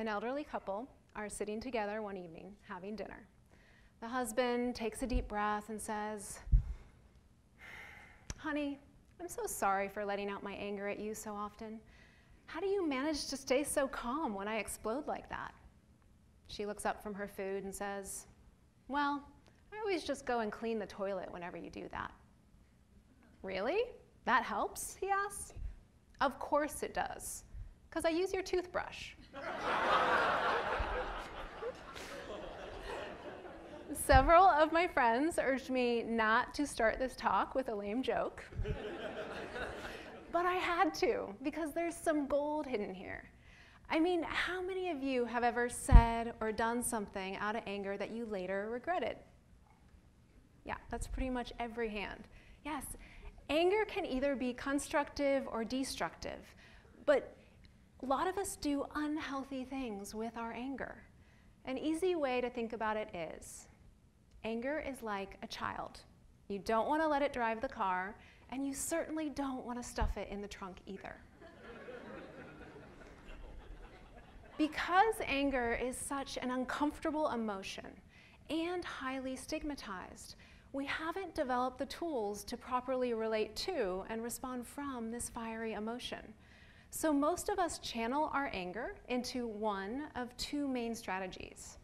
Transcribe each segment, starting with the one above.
an elderly couple are sitting together one evening having dinner. The husband takes a deep breath and says, "Honey, I'm so sorry for letting out my anger at you so often. How do you manage to stay so calm when I explode like that?" She looks up from her food and says, "Well, I always just go and clean the toilet whenever you do that." "Really? That helps?" he asks. "Of course it does, because I use your toothbrush." Several of my friends urged me not to start this talk with a lame joke. But I had to, because there's some gold hidden here. I mean, how many of you have ever said or done something out of anger that you later regretted? Yeah, that's pretty much every hand. Yes, anger can either be constructive or destructive, but a lot of us do unhealthy things with our anger. An easy way to think about it is, anger is like a child. You don't want to let it drive the car, and you certainly don't want to stuff it in the trunk either. Because anger is such an uncomfortable emotion and highly stigmatized, we haven't developed the tools to properly relate to and respond from this fiery emotion. So most of us channel our anger into one of two main strategies.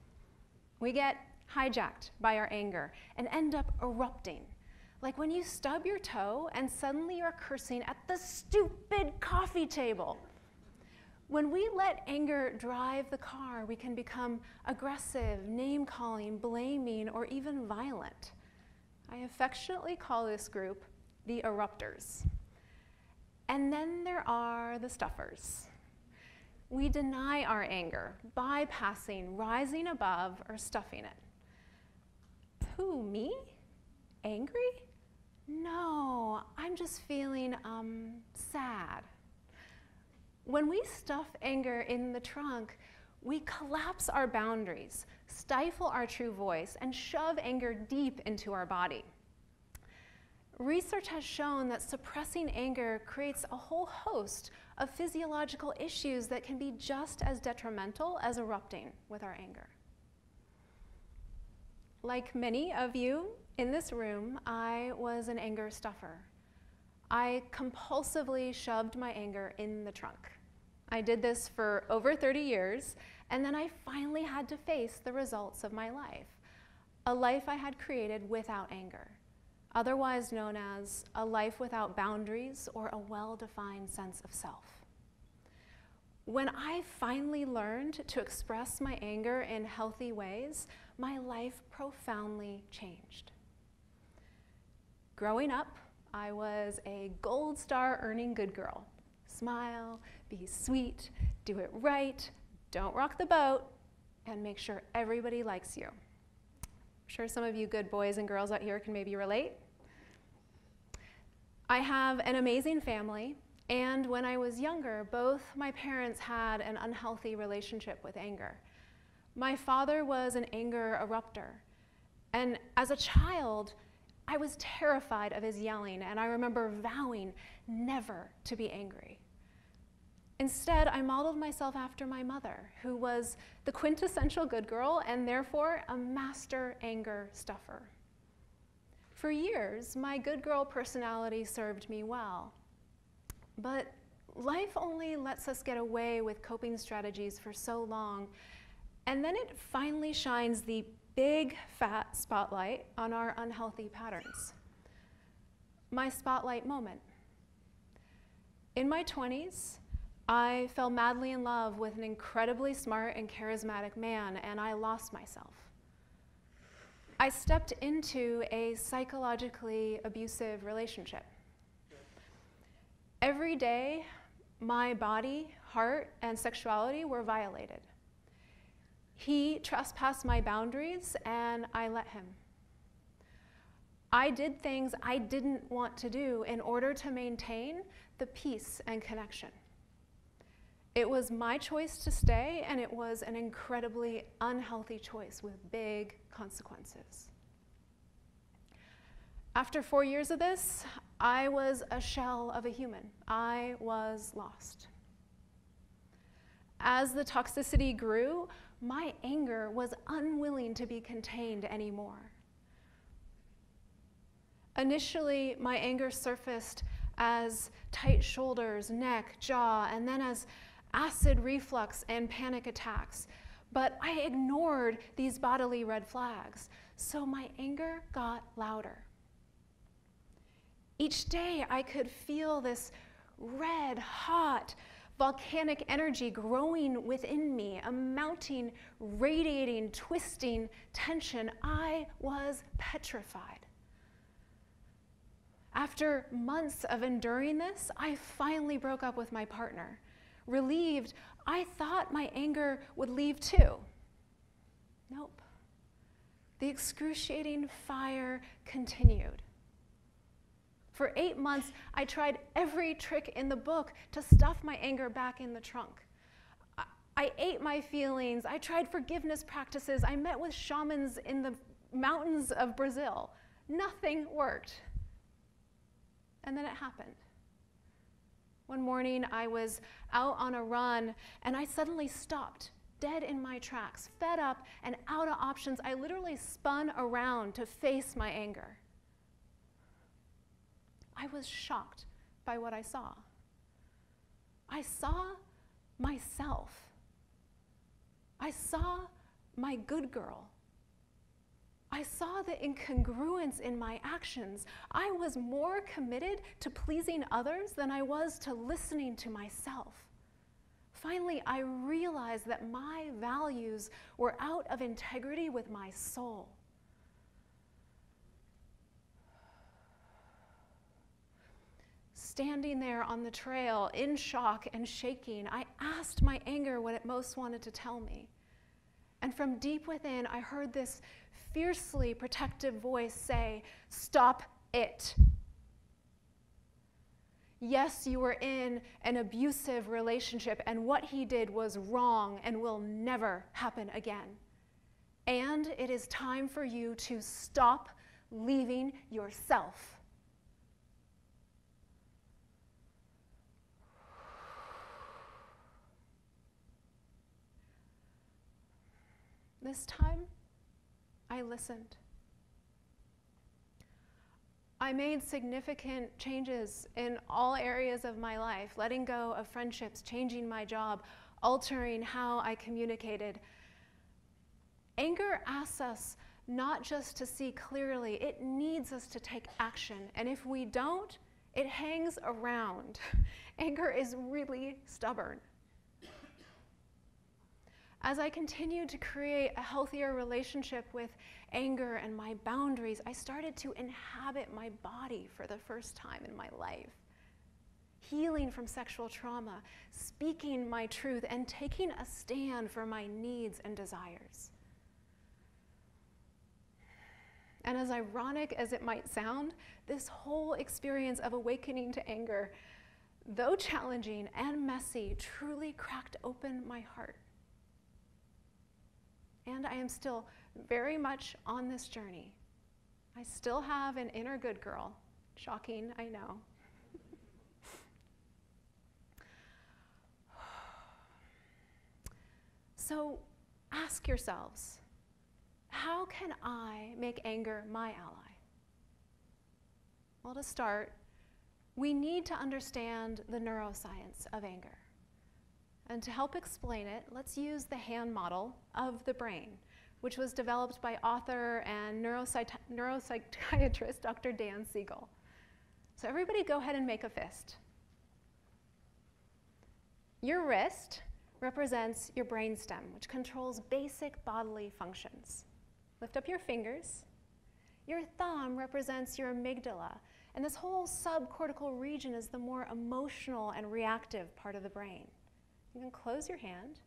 We get hijacked by our anger and end up erupting. Like when you stub your toe and suddenly you're cursing at the stupid coffee table. When we let anger drive the car, we can become aggressive, name-calling, blaming, or even violent. I affectionately call this group the erupters. And then there are the stuffers. We deny our anger, bypassing, rising above, or stuffing it. Who, me? Angry? No, I'm just feeling sad. When we stuff anger in the trunk, we collapse our boundaries, stifle our true voice, and shove anger deep into our body. Research has shown that suppressing anger creates a whole host of physiological issues that can be just as detrimental as erupting with our anger. Like many of you in this room, I was an anger stuffer. I compulsively shoved my anger in the trunk. I did this for over 30 years, and then I finally had to face the results of my life, a life I had created without anger, otherwise known as a life without boundaries or a well-defined sense of self. When I finally learned to express my anger in healthy ways, my life profoundly changed. Growing up, I was a gold star earning good girl. Smile, be sweet, do it right, don't rock the boat, and make sure everybody likes you. I'm sure some of you good boys and girls out here can maybe relate. I have an amazing family, and when I was younger, both my parents had an unhealthy relationship with anger. My father was an anger erupter, and as a child, I was terrified of his yelling, and I remember vowing never to be angry. Instead, I modeled myself after my mother, who was the quintessential good girl and therefore a master anger stuffer. For years, my good girl personality served me well. But life only lets us get away with coping strategies for so long, and then it finally shines the big fat spotlight on our unhealthy patterns. My spotlight moment. In my 20s, I fell madly in love with an incredibly smart and charismatic man, and I lost myself. I stepped into a psychologically abusive relationship. Every day, my body, heart, and sexuality were violated. He trespassed my boundaries, and I let him. I did things I didn't want to do in order to maintain the peace and connection. It was my choice to stay, and it was an incredibly unhealthy choice with big consequences. After 4 years of this, I was a shell of a human. I was lost. As the toxicity grew, my anger was unwilling to be contained anymore. Initially, my anger surfaced as tight shoulders, neck, jaw, and then as acid reflux and panic attacks. But I ignored these bodily red flags, so my anger got louder. Each day, I could feel this red, hot, volcanic energy growing within me, a mounting, radiating, twisting tension. I was petrified. After months of enduring this, I finally broke up with my partner. Relieved, I thought my anger would leave too. Nope. The excruciating fire continued. For 8 months, I tried every trick in the book to stuff my anger back in the trunk. I ate my feelings. I tried forgiveness practices. I met with shamans in the mountains of Brazil. Nothing worked. And then it happened. One morning, I was out on a run, and I suddenly stopped, dead in my tracks, fed up and out of options. I literally spun around to face my anger. I was shocked by what I saw. I saw myself. I saw my good girl. I saw the incongruence in my actions. I was more committed to pleasing others than I was to listening to myself. Finally, I realized that my values were out of integrity with my soul. Standing there on the trail, in shock and shaking, I asked my anger what it most wanted to tell me. And from deep within, I heard this fiercely protective voice say, "Stop it. Yes, you were in an abusive relationship, and what he did was wrong and will never happen again. And it is time for you to stop leaving yourself." This time, I listened. I made significant changes in all areas of my life, letting go of friendships, changing my job, altering how I communicated. Anger asks us not just to see clearly, it needs us to take action. And if we don't, it hangs around. Anger is really stubborn. As I continued to create a healthier relationship with anger and my boundaries, I started to inhabit my body for the first time in my life. Healing from sexual trauma, speaking my truth, and taking a stand for my needs and desires. And as ironic as it might sound, this whole experience of awakening to anger, though challenging and messy, truly cracked open my heart. And I am still very much on this journey. I still have an inner good girl. Shocking, I know. So ask yourselves, how can I make anger my ally? Well, to start, we need to understand the neuroscience of anger. And to help explain it, let's use the hand model of the brain, which was developed by author and neuropsychiatrist Dr. Dan Siegel. So everybody go ahead and make a fist. Your wrist represents your brainstem, which controls basic bodily functions. Lift up your fingers. Your thumb represents your amygdala, and this whole subcortical region is the more emotional and reactive part of the brain. You can close your hand.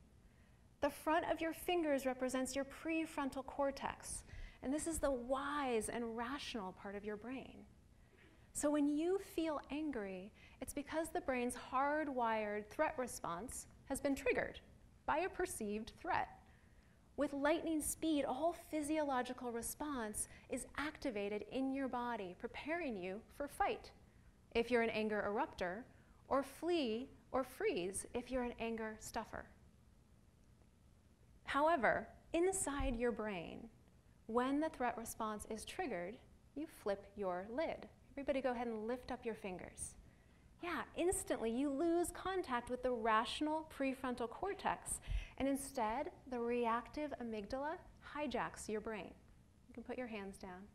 The front of your fingers represents your prefrontal cortex, and this is the wise and rational part of your brain. So when you feel angry, it's because the brain's hardwired threat response has been triggered by a perceived threat. With lightning speed, a whole physiological response is activated in your body, preparing you for fight if you're an anger eruptor, or flee or freeze if you're an anger stuffer. However, inside your brain, when the threat response is triggered, you flip your lid. Everybody go ahead and lift up your fingers. Yeah, instantly you lose contact with the rational prefrontal cortex, and instead the reactive amygdala hijacks your brain. You can put your hands down.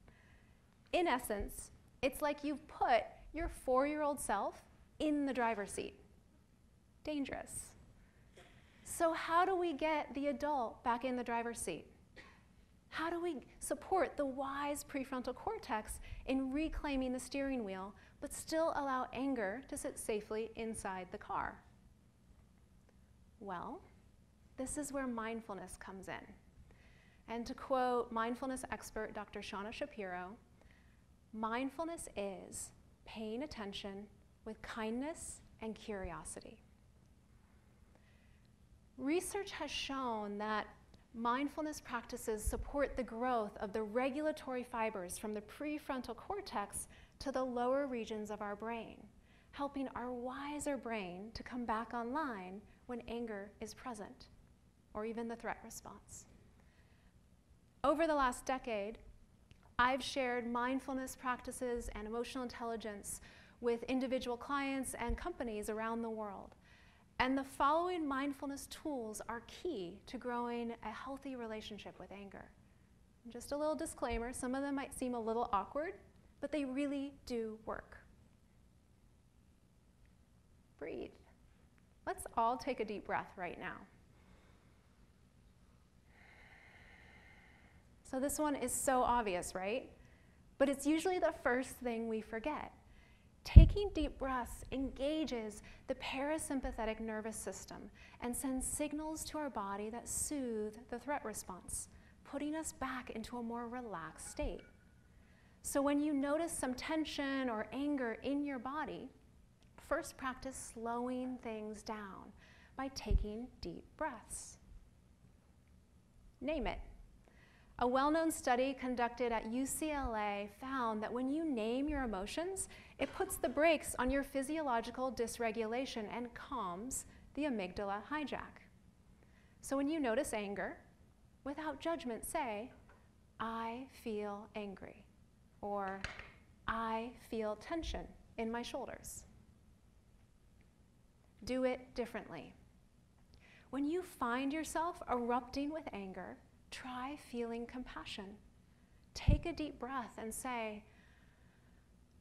In essence, it's like you've put your 4-year-old self in the driver's seat. Dangerous. So how do we get the adult back in the driver's seat? How do we support the wise prefrontal cortex in reclaiming the steering wheel, but still allow anger to sit safely inside the car? Well, this is where mindfulness comes in. And to quote mindfulness expert Dr. Shauna Shapiro, mindfulness is paying attention with kindness and curiosity. Research has shown that mindfulness practices support the growth of the regulatory fibers from the prefrontal cortex to the lower regions of our brain, helping our wiser brain to come back online when anger is present, or even the threat response. Over the last decade, I've shared mindfulness practices and emotional intelligence with individual clients and companies around the world. And the following mindfulness tools are key to growing a healthy relationship with anger. Just a little disclaimer, some of them might seem a little awkward, but they really do work. Breathe. Let's all take a deep breath right now. So this one is so obvious, right? But it's usually the first thing we forget. Taking deep breaths engages the parasympathetic nervous system and sends signals to our body that soothe the threat response, putting us back into a more relaxed state. So when you notice some tension or anger in your body, first practice slowing things down by taking deep breaths. Name it. A well-known study conducted at UCLA found that when you name your emotions, it puts the brakes on your physiological dysregulation and calms the amygdala hijack. So when you notice anger, without judgment say, I feel angry, or I feel tension in my shoulders. Do it differently. When you find yourself erupting with anger, try feeling compassion. Take a deep breath and say,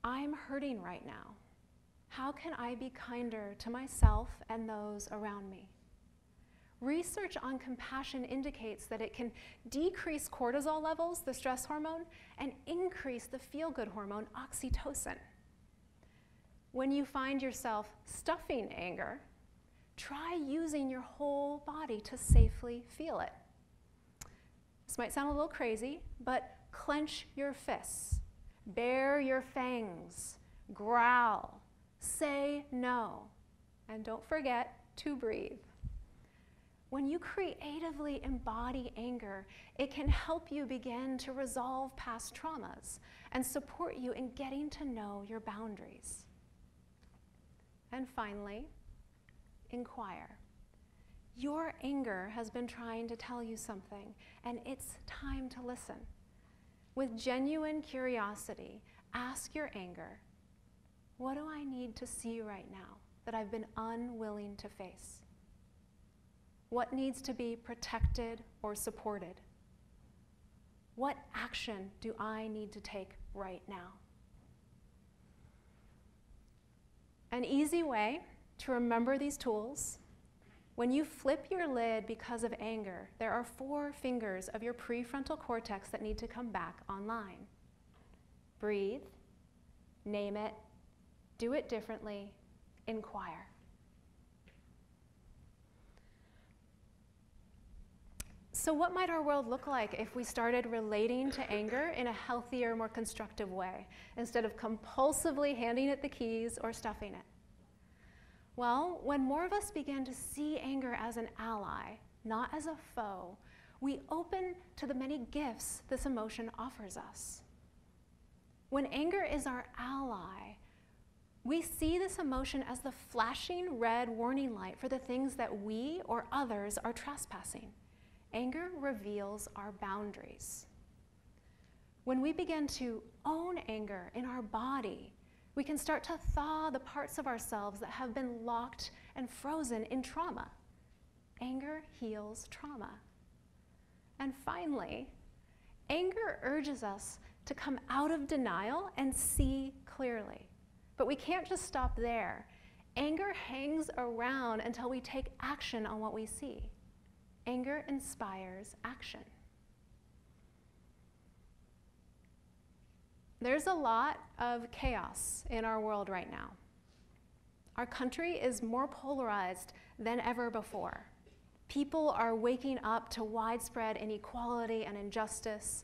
I'm hurting right now. How can I be kinder to myself and those around me? Research on compassion indicates that it can decrease cortisol levels, the stress hormone, and increase the feel-good hormone, oxytocin. When you find yourself stuffing anger, try using your whole body to safely feel it. This might sound a little crazy, but clench your fists, bare your fangs, growl, say no, and don't forget to breathe. When you creatively embody anger, it can help you begin to resolve past traumas and support you in getting to know your boundaries. And finally, inquire. Your anger has been trying to tell you something, and it's time to listen. With genuine curiosity, ask your anger, what do I need to see right now that I've been unwilling to face? What needs to be protected or supported? What action do I need to take right now? An easy way to remember these tools: when you flip your lid because of anger, there are 4 fingers of your prefrontal cortex that need to come back online. Breathe, name it, do it differently, inquire. So what might our world look like if we started relating to anger in a healthier, more constructive way, instead of compulsively handing it the keys or stuffing it? Well, when more of us begin to see anger as an ally, not as a foe, we open to the many gifts this emotion offers us. When anger is our ally, we see this emotion as the flashing red warning light for the things that we or others are trespassing. Anger reveals our boundaries. When we begin to own anger in our body, we can start to thaw the parts of ourselves that have been locked and frozen in trauma. Anger heals trauma. And finally, anger urges us to come out of denial and see clearly. But we can't just stop there. Anger hangs around until we take action on what we see. Anger inspires action. There's a lot of chaos in our world right now. Our country is more polarized than ever before. People are waking up to widespread inequality and injustice.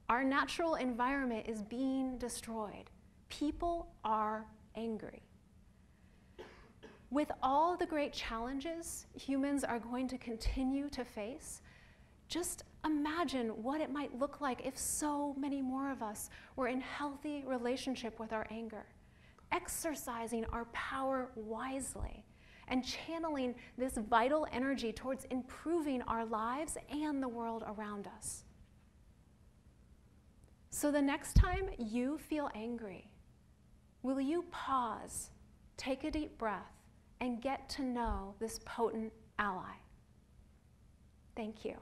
Our natural environment is being destroyed. People are angry. With all the great challenges humans are going to continue to face, just imagine what it might look like if so many more of us were in healthy relationship with our anger, exercising our power wisely, and channeling this vital energy towards improving our lives and the world around us. So the next time you feel angry, will you pause, take a deep breath, and get to know this potent ally? Thank you.